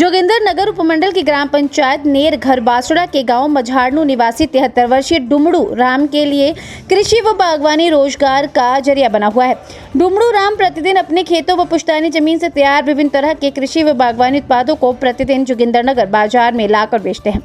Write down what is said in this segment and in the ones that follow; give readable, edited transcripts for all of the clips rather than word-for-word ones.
जोगिंदर नगर उपमंडल की ग्राम पंचायत नेर घर बासुड़ा के गांव मझाड़नू निवासी 73 वर्षीय डुमड़ू राम के लिए कृषि व बागवानी रोजगार का जरिया बना हुआ है। डुमड़ू राम प्रतिदिन अपने खेतों व पुश्तैनी जमीन से तैयार विभिन्न तरह के कृषि व बागवानी उत्पादों को प्रतिदिन जोगिंदर नगर बाजार में लाकर बेचते हैं।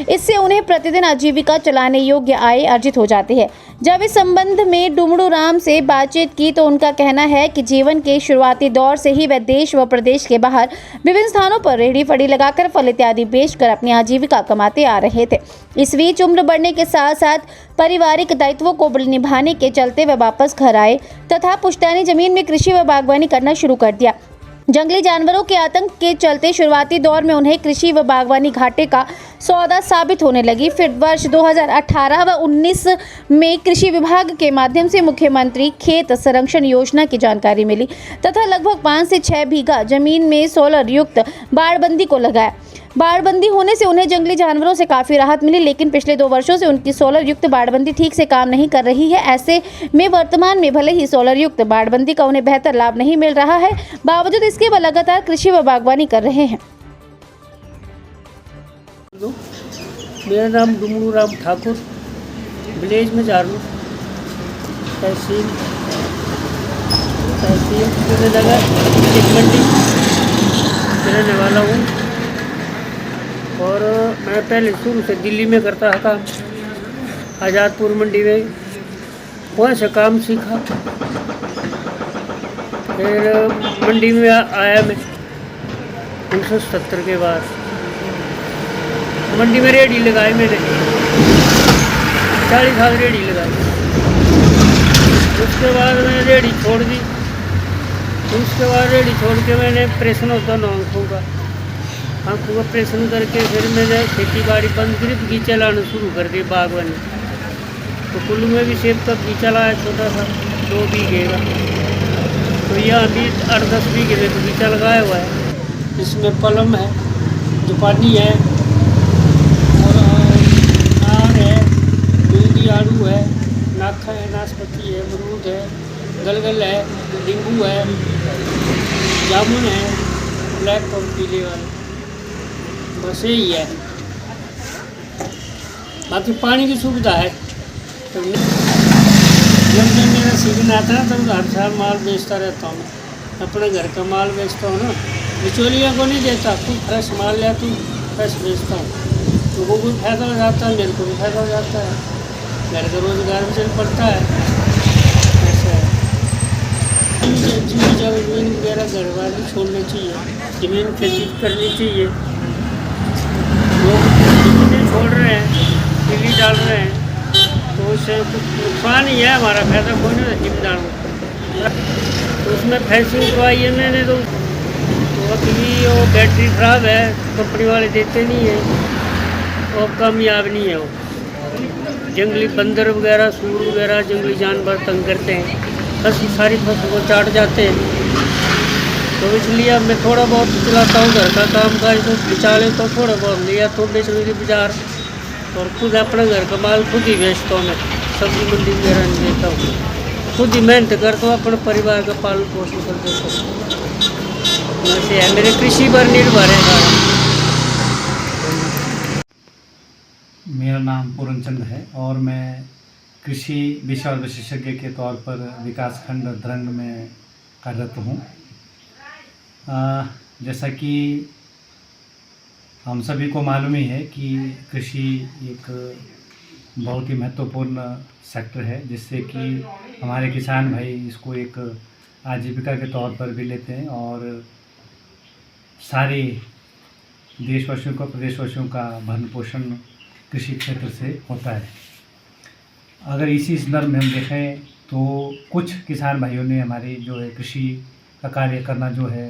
इससे उन्हें प्रतिदिन आजीविका चलाने योग्य आय अर्जित हो जाती है। जब इस संबंध में डुमड़ू राम से बातचीत की तो उनका कहना है कि जीवन के शुरुआती दौर से ही वह देश व प्रदेश के बाहर विभिन्न स्थानों पर रेहड़ी फड़ी लगाकर फल इत्यादि बेचकर अपनी आजीविका कमाते आ रहे थे। इस बीच उम्र बढ़ने के साथ साथ पारिवारिक दायित्वों को निभाने के चलते वे वापस घर आए तथा पुश्तैनी जमीन में कृषि व बागवानी करना शुरू कर दिया। जंगली जानवरों के आतंक के चलते शुरुआती दौर में उन्हें कृषि व बागवानी घाटे का सौदा साबित होने लगी। फिर वर्ष 2018 व 19 में कृषि विभाग के माध्यम से मुख्यमंत्री खेत संरक्षण योजना की जानकारी मिली तथा लगभग 5 से 6 बीघा जमीन में सोलर युक्त बाड़बंदी को लगाया। बाड़बंदी होने से उन्हें जंगली जानवरों से काफ़ी राहत मिली, लेकिन पिछले 2 वर्षों से उनकी सोलर युक्त बाड़बंदी ठीक से काम नहीं कर रही है। ऐसे में वर्तमान में भले ही सोलर युक्त बाड़बंदी का उन्हें बेहतर लाभ नहीं मिल रहा है, बावजूद इसके वह लगातार कृषि व बागवानी कर रहे हैं। मेरा नाम डुमड़ू राम ठाकुर, विलेज में झाड़ू, तहसील नगर मंडी में रहने वाला हूँ। और मैं पहले शुरू से दिल्ली में करता था काम, आज़ादपुर मंडी में, वहाँ से काम सीखा। फिर मंडी में आया मैं 1970 के बाद। मंडी में रेहड़ी लगाई मैंने, 40 साल रेहड़ी लगाई। उसके बाद मैंने रेहड़ी छोड़ दी। उसके बाद रेहड़ी छोड़ के मैंने ऑपरेशन होता ना आँखों का ऑपरेशन करके फिर मैंने खेती बाड़ी बंद करी, बगीचा लाना शुरू कर दिया बागवानी। तो कुल्लू में भी सेब का बगीचा लाया छोटा सा 2 बीघे का। तो यहाँ भी 8-10 बीघे में बगीचा लगाया हुआ है। इसमें पलम है, जापानी है, और आम है, भिंडी आलू है, नाखा है, नाशपाती है, अमरूद है, गलगल है, नींबू है, जामुन है, ब्लैक और पीले वाले, बस यही है। बाकी पानी की सुविधा है। तो जब मेरा सीजन आता है तब हर साल माल बेचता रहता हूँ। अपने घर का माल बेचता हूँ ना, बिचौलिया को नहीं देता। खुद फ्रेश माल ले तू फ्रेश बेचता हूँ, लोगों को भी फायदा हो जाता है, मेरे को भी फायदा हो जाता है, घर का रोजगार भी चल पड़ता है। ऐसा है। जमीन वगैरह घर वाले छोड़नी चाहिए, जमीन खेती करनी चाहिए। लोग जमीन छोड़ रहे हैं, बिजली डाल रहे हैं, तो उससे कुछ नुकसान ही है, हमारा फायदा कोई नहीं है जिम्मेदारों को। तो उसमें फैंसिंग करवाई है मैंने, तो अभी वो बैटरी ख़राब है, कंपनी वाले देते नहीं है और कामयाब नहीं है वो। जंगली बंदर वगैरह, सूर वगैरह, जंगली जानवर तंग करते हैं, सारी फसल को चाट जाते हैं। तो इसलिए अब मैं थोड़ा बहुत चलाता हूँ घर का काम काज, तो बचा ले तो थोड़ा बहुत लिया तो बेच लूँगी बाजार। और खुद अपना घर का माल खुद ही बेचता हूँ मैं, सब्जी मंडी वगैरह नहीं देता हूँ। खुद ही मेहनत करता हूँ, अपने परिवार का पालन पोषण कर देता हूँ। वैसे है, मेरे कृषि पर निर्भर है सारा। मेरा नाम पूर्णचंद है और मैं कृषि विषय और विशेषज्ञ के तौर पर विकासखंड धरंग में कार्यरत हूँ। जैसा कि हम सभी को मालूम ही है कि कृषि एक बहुत ही महत्वपूर्ण सेक्टर है, जिससे कि हमारे किसान भाई इसको एक आजीविका के तौर पर भी लेते हैं और सारे देशवासियों का, प्रदेशवासियों का भरण पोषण कृषि क्षेत्र से होता है। अगर इसी संदर्भ में हम देखें तो कुछ किसान भाइयों ने हमारी जो है कृषि का कार्य करना जो है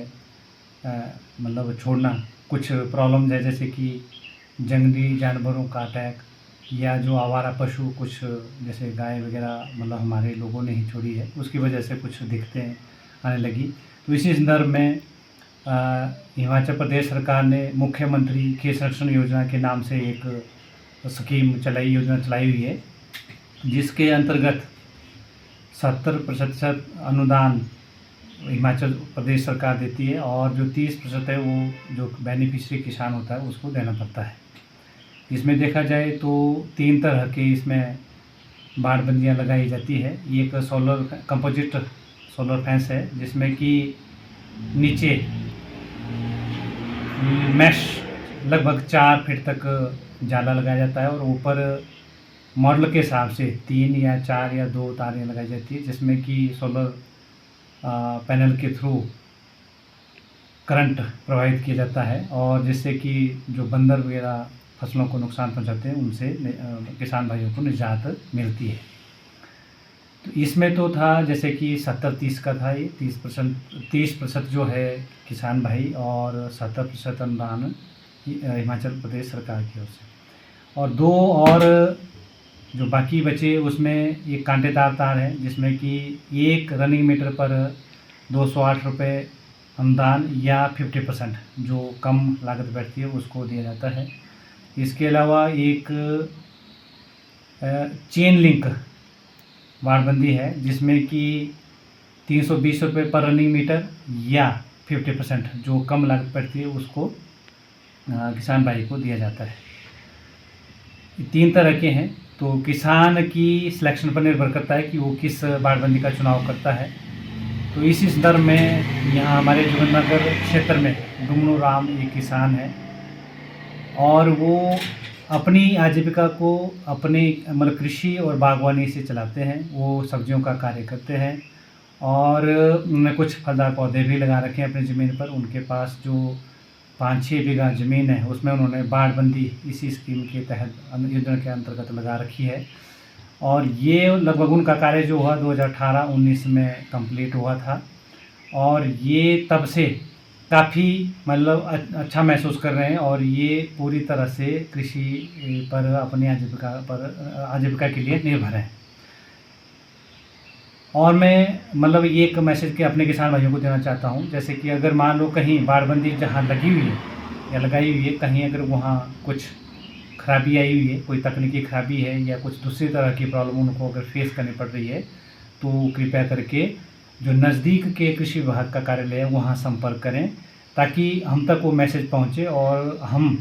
मतलब छोड़ना, कुछ प्रॉब्लम है जैसे कि जंगली जानवरों का अटैक या जो आवारा पशु कुछ जैसे गाय वगैरह मतलब हमारे लोगों ने ही छोड़ी है, उसकी वजह से कुछ दिक्कतें आने लगी। तो इसी संदर्भ में हिमाचल प्रदेश सरकार ने मुख्यमंत्री खेत संरक्षण योजना के नाम से एक योजना चलाई हुई है, जिसके अंतर्गत 70% अनुदान हिमाचल प्रदेश सरकार देती है, और जो 30% है वो जो बेनिफिशियरी किसान होता है उसको देना पड़ता है। इसमें देखा जाए तो 3 तरह के इसमें बाड़बंदियाँ लगाई जाती है। एक सोलर कंपोजिट सोलर फेंस है, जिसमें कि नीचे मैश लगभग 4 फीट तक जाला लगाया जाता है, और ऊपर मॉडल के हिसाब से 3 या 4 या 2 तारें लगाई जाती है, जिसमें कि सोलर पैनल के थ्रू करंट प्रवाहित किया जाता है, और जिससे कि जो बंदर वगैरह फसलों को नुकसान पहुंचाते हैं उनसे किसान भाइयों को निजात मिलती है। तो इसमें तो था जैसे कि 70-30 का था, ये 30% जो है किसान भाई, और 70% अनुदान हिमाचल प्रदेश सरकार की ओर से, और 2 और जो बाकी बचे उसमें एक कांटेदार तार है, जिसमें कि 1 रनिंग मीटर पर 208 रुपये अनुदान या 50% जो कम लागत बैठती है उसको दिया जाता है। इसके अलावा एक चेन लिंक बाड़बंदी है, जिसमें कि 320 रुपये पर रनिंग मीटर या 50% जो कम लागत पड़ती है उसको किसान भाई को दिया जाता है। 3 तरह के हैं, तो किसान की सिलेक्शन पर निर्भर करता है कि वो किस बाड़बंदी का चुनाव करता है। तो इसी संदर्भ में यहाँ हमारे जोगिंद्रनगर क्षेत्र में डुमड़ू राम एक किसान है, और वो अपनी आजीविका को अपने मतलब कृषि और बागवानी से चलाते हैं। वो सब्जियों का कार्य करते हैं, और उन्होंने कुछ फलदार पौधे भी लगा रखे हैं अपनी ज़मीन पर। उनके पास जो 5-6 बीघा ज़मीन है उसमें उन्होंने बाड़बंदी इसी स्कीम के तहत योजना के अंतर्गत लगा रखी है, और ये लगभग उनका कार्य जो हुआ 2018-19 में कंप्लीट हुआ था, और ये तब से काफ़ी मतलब अच्छा महसूस कर रहे हैं, और ये पूरी तरह से कृषि पर अपनी आजीविका के लिए निर्भर हैं। और मैं मतलब ये एक मैसेज के अपने किसान भाइयों को देना चाहता हूँ, जैसे कि अगर मान लो कहीं बाड़बंदी जहाँ लगी हुई है या लगाई हुई है, कहीं अगर वहाँ कुछ खराबी आई हुई है, कोई तकनीकी खराबी है या कुछ दूसरी तरह की प्रॉब्लम उनको अगर फेस करनी पड़ रही है, तो कृपया करके जो नज़दीक के कृषि विभाग का कार्यालय है वहाँ संपर्क करें, ताकि हम तक वो मैसेज पहुँचे और हम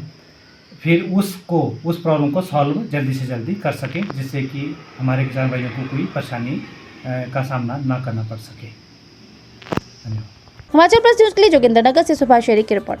फिर उस प्रॉब्लम को सॉल्व जल्दी से जल्दी कर सकें, जिससे कि हमारे किसान भाइयों को कोई परेशानी का सामना ना करना पड़ सके। धन्यवाद। हिमाचल प्लस न्यूज़ के लिए जोगिंद्रनगर से सुभाष शेरी की रिपोर्ट।